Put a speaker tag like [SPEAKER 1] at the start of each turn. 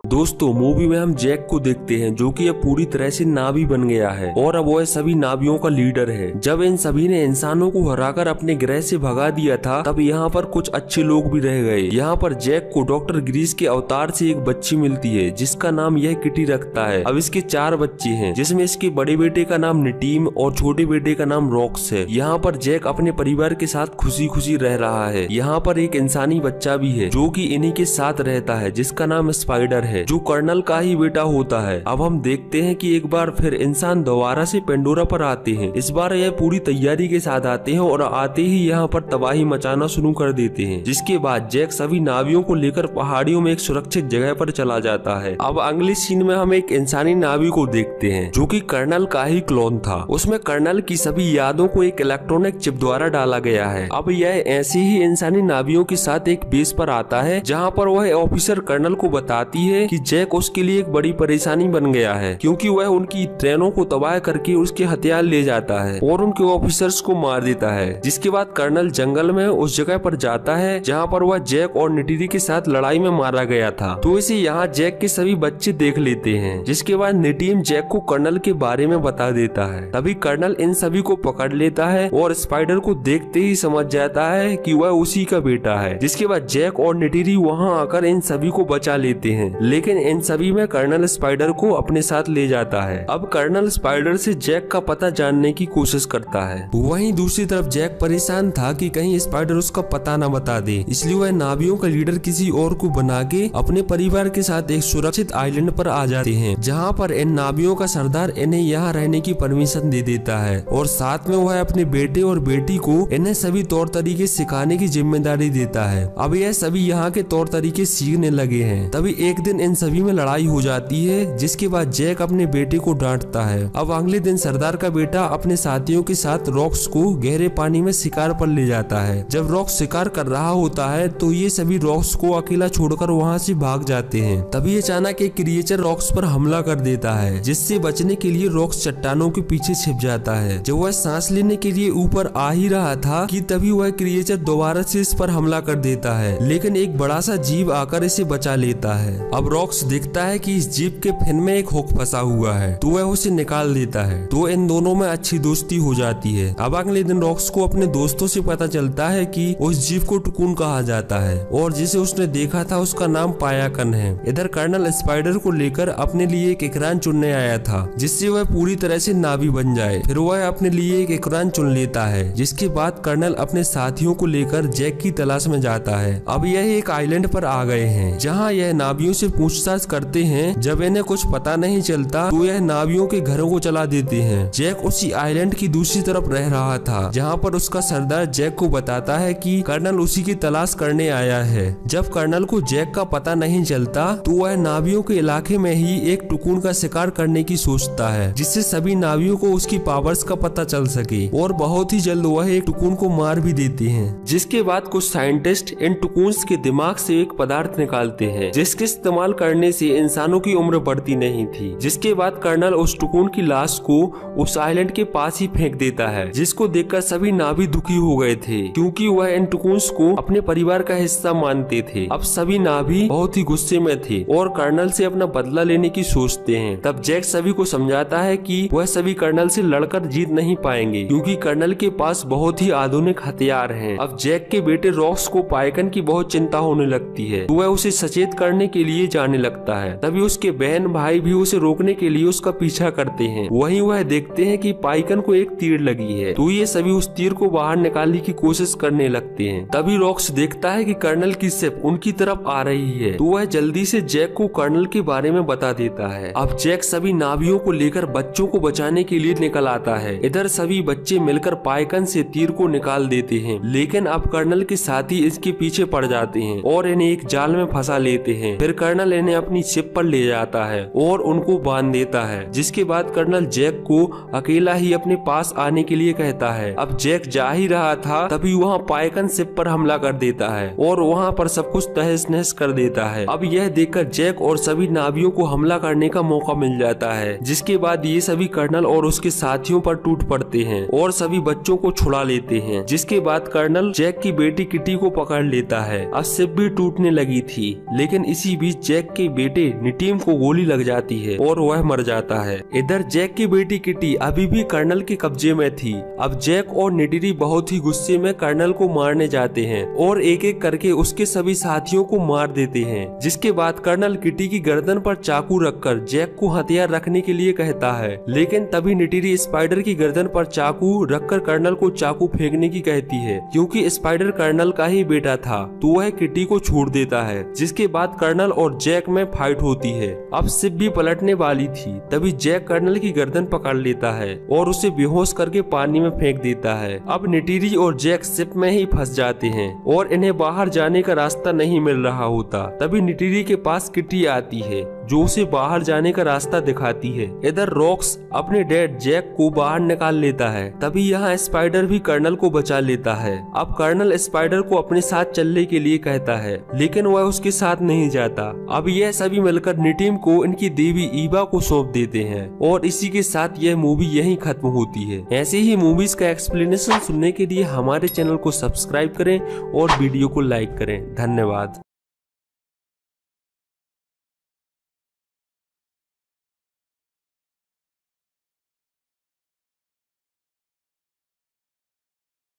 [SPEAKER 1] दोस्तों मूवी में हम जैक को देखते हैं जो कि अब पूरी तरह से नावी बन गया है और अब वह सभी नावियों का लीडर है। जब इन सभी ने इंसानों को हराकर अपने ग्रह से भगा दिया था तब यहाँ पर कुछ अच्छे लोग भी रह गए। यहाँ पर जैक को डॉक्टर ग्रीस के अवतार से एक बच्ची मिलती है जिसका नाम यह किटी रखता है। अब इसके 4 बच्चे हैं जिसमें इसके बड़े बेटे का नाम निटीम और छोटे बेटे का नाम रॉक्स है। यहाँ पर जैक अपने परिवार के साथ खुशी खुशी रह रहा है। यहाँ पर एक इंसानी बच्चा भी है जो कि इन्हीं के साथ रहता है जिसका नाम स्पाइडर है जो कर्नल का ही बेटा होता है। अब हम देखते हैं कि एक बार फिर इंसान दोबारा से पेंडोरा पर आते हैं। इस बार यह पूरी तैयारी के साथ आते हैं और आते ही यहाँ पर तबाही मचाना शुरू कर देते हैं। जिसके बाद जैक सभी नावियों को लेकर पहाड़ियों में एक सुरक्षित जगह पर चला जाता है। अब अगले सीन में हम एक इंसानी नावी को देखते हैं जो कि कर्नल का ही क्लोन था। उसमें कर्नल की सभी यादों को एक इलेक्ट्रॉनिक चिप द्वारा डाला गया है। अब यह ऐसी ही इंसानी नावियों के साथ एक बेस पर आता है जहाँ पर वह ऑफिसर कर्नल को बताती है कि जैक उसके लिए एक बड़ी परेशानी बन गया है क्योंकि वह उनकी ट्रेनों को तबाह करके उसके हथियार ले जाता है और उनके ऑफिसर्स को मार देता है। जिसके बाद कर्नल जंगल में उस जगह पर जाता है जहाँ पर वह जैक और निटिरी के साथ लड़ाई में मारा गया था। तो इसे यहाँ जैक के सभी बच्चे देख लेते हैं। जिसके बाद निटीम जैक को कर्नल के बारे में बता देता है। तभी कर्नल इन सभी को पकड़ लेता है और स्पाइडर को देखते ही समझ जाता है कि वह उसी का बेटा है। जिसके बाद जैक और निटिरी वहाँ आकर इन सभी को बचा लेते हैं लेकिन इन सभी में कर्नल स्पाइडर को अपने साथ ले जाता है। अब कर्नल स्पाइडर से जैक का पता जानने की कोशिश करता है। वहीं दूसरी तरफ जैक परेशान था कि कहीं स्पाइडर उसका पता न बता दे, इसलिए वह नावियों का लीडर किसी और को बना के अपने परिवार के साथ एक सुरक्षित आइलैंड पर आ जाते हैं जहाँ पर इन नावियों का सरदार इन्हें यहाँ रहने की परमिशन दे देता है और साथ में वह अपने बेटे और बेटी को इन्हें सभी तौर तरीके सिखाने की जिम्मेदारी देता है। अब यह सभी यहाँ के तौर तरीके सीखने लगे हैं। तभी एक दिन इन सभी में लड़ाई हो जाती है जिसके बाद जैक अपने बेटे को डांटता है। अब अगले दिन सरदार का बेटा अपने साथियों के साथ रॉक्स को गहरे पानी में शिकार पर ले जाता है। जब रॉक्स शिकार कर रहा होता है तो ये सभी रॉक्स को अकेला छोड़कर वहाँ से भाग जाते हैं। तभी अचानक एक क्रिएचर रॉक्स पर हमला कर देता है जिससे बचने के लिए रॉक्स चट्टानों के पीछे छिप जाता है। जब वह सांस लेने के लिए ऊपर आ ही रहा था कि तभी वह क्रिएचर दोबारा से इस पर हमला कर देता है लेकिन एक बड़ा सा जीव आकर इसे बचा लेता है। अब रॉक्स देखता है कि इस जीव के फिन में एक हुक फंसा हुआ है तो वह उसे निकाल देता है। तो इन दोनों में अच्छी दोस्ती हो जाती है। अब अगले दिन रॉक्स को अपने दोस्तों से पता चलता है कि उस जीव को टुकुन कहा जाता है और जिसे उसने देखा था उसका नाम पायाकन है। इधर कर्नल स्पाइडर को लेकर अपने लिए एक इकरान चुनने आया था जिससे वह पूरी तरह से नावी बन जाए। फिर वह अपने लिए एक इकरान चुन लेता है। जिसके बाद कर्नल अपने साथियों को लेकर जैक की तलाश में जाता है। अब यह एक आइलैंड पर आ गए हैं जहाँ यह नावियों से पूछताछ करते हैं। जब इन्हें कुछ पता नहीं चलता तो यह नावियों के घरों को चला देते हैं। जैक उसी आइलैंड की दूसरी तरफ रह रहा था जहाँ पर उसका सरदार जैक को बताता है कि कर्नल उसी की तलाश करने आया है। जब कर्नल को जैक का पता नहीं चलता तो वह नावियों के इलाके में ही एक टुकुन का शिकार करने की सोचता है जिससे सभी नावियों को उसकी पावर्स का पता चल सके और बहुत ही जल्द वह एक टुकुन को मार भी देते हैं। जिसके बाद कुछ साइंटिस्ट इन टुकुन्स के दिमाग से एक पदार्थ निकालते हैं जिसके इस्तेमाल करने से इंसानों की उम्र बढ़ती नहीं थी। जिसके बाद कर्नल उस टुकुन की लाश को उस आइलैंड के पास ही फेंक देता है जिसको देखकर सभी नावी दुखी हो गए थे क्योंकि वह इन टुकुन्स को अपने परिवार का हिस्सा मानते थे। अब सभी नावी बहुत ही गुस्से में थे और कर्नल से अपना बदला लेने की सोचते हैं। तब जैक सभी को समझाता है कि वह सभी कर्नल से लड़कर जीत नहीं पाएंगे क्योंकि कर्नल के पास बहुत ही आधुनिक हथियार हैं। अब जैक के बेटे रॉक्स को पाइकन की बहुत चिंता होने लगती है तो वह उसे सचेत करने के लिए जाने लगता है। तभी उसके बहन भाई भी उसे रोकने के लिए उसका पीछा करते हैं। वहीं वह देखते हैं कि पाइकन को एक तीर लगी है तो ये सभी उस तीर को बाहर निकालने की कोशिश करने लगते हैं। तभी रॉक्स देखता है कि कर्नल की शिप उनकी तरफ आ रही है तो वह जल्दी से जैक को कर्नल के बारे में बता देता है। अब जैक सभी नावियों को लेकर बच्चों को बचाने के लिए निकल आता है। इधर सभी बच्चे मिलकर पाइकन से तीर को निकाल देते हैं लेकिन अब कर्नल के साथी इसके पीछे पड़ जाते हैं और इन्हें एक जाल में फंसा लेते हैं। फिर कर्नल इन्हें अपनी शिप पर ले जाता है और उनको बांध देता है। जिसके बाद कर्नल जैक को अकेला ही अपने पास आने के लिए कहता है। अब जैक जा ही रहा था तभी वहाँ पाइकन शिप पर हमला कर देता है और वहाँ पर सब कुछ तहस नहस कर देता है। अब यह देखकर जैक और सभी नावियों को हमला करने का मौका मिल जाता है। जिसके बाद ये सभी कर्नल और उसके साथियों पर टूट पड़ते हैं और सभी बच्चों को छुड़ा लेते हैं। जिसके बाद कर्नल जैक की बेटी किटी को पकड़ लेता है। अब शिप भी टूटने लगी थी लेकिन इसी बीच जैक के बेटे निटीम को गोली लग जाती है और वह मर जाता है। इधर जैक की बेटी किटी अभी भी कर्नल के कब्जे में थी। अब जैक और नेटेरी बहुत ही गुस्से में कर्नल को मारने जाते हैं और एक एक करके उसके सभी साथियों को मार देते हैं, जिसके बाद कर्नल किटी की गर्दन पर चाकू रखकर जैक को हथियार रखने के लिए कहता है, लेकिन तभी नेटेरी स्पाइडर की गर्दन पर चाकू रखकर कर्नल को चाकू फेंकने की कहती है, क्योंकि स्पाइडर कर्नल का ही बेटा था। तो वह किटी को छोड़ देता है, जिसके बाद कर्नल और जैक में फाइट होती है। अब शिप भी पलटने वाली थी, तभी जैक कर्नल की गर्दन पकड़ लेता है और उसे बेहोश करके पानी में फेंक देता है। अब नेटेरी और जैक शिप में ही फंस जाते हैं और इन्हें बाहर जाने का रास्ता नहीं मिल रहा होता। तभी नेटेरी के पास किटी आती है, जो उसे बाहर जाने का रास्ता दिखाती है। इधर रॉक्स अपने डैड जैक को बाहर निकाल लेता है। तभी यहाँ स्पाइडर भी कर्नल को बचा लेता है। अब कर्नल स्पाइडर को अपने साथ चलने के लिए कहता है, लेकिन वह उसके साथ नहीं जाता। अब यह सभी मिलकर निटीम को इनकी देवी ईवा को सौंप देते हैं और इसी के साथ यह मूवी यहीं खत्म होती है। ऐसे ही मूवीज का एक्सप्लेनेशन सुनने के लिए हमारे चैनल को सब्सक्राइब करें और वीडियो को लाइक करें। धन्यवाद।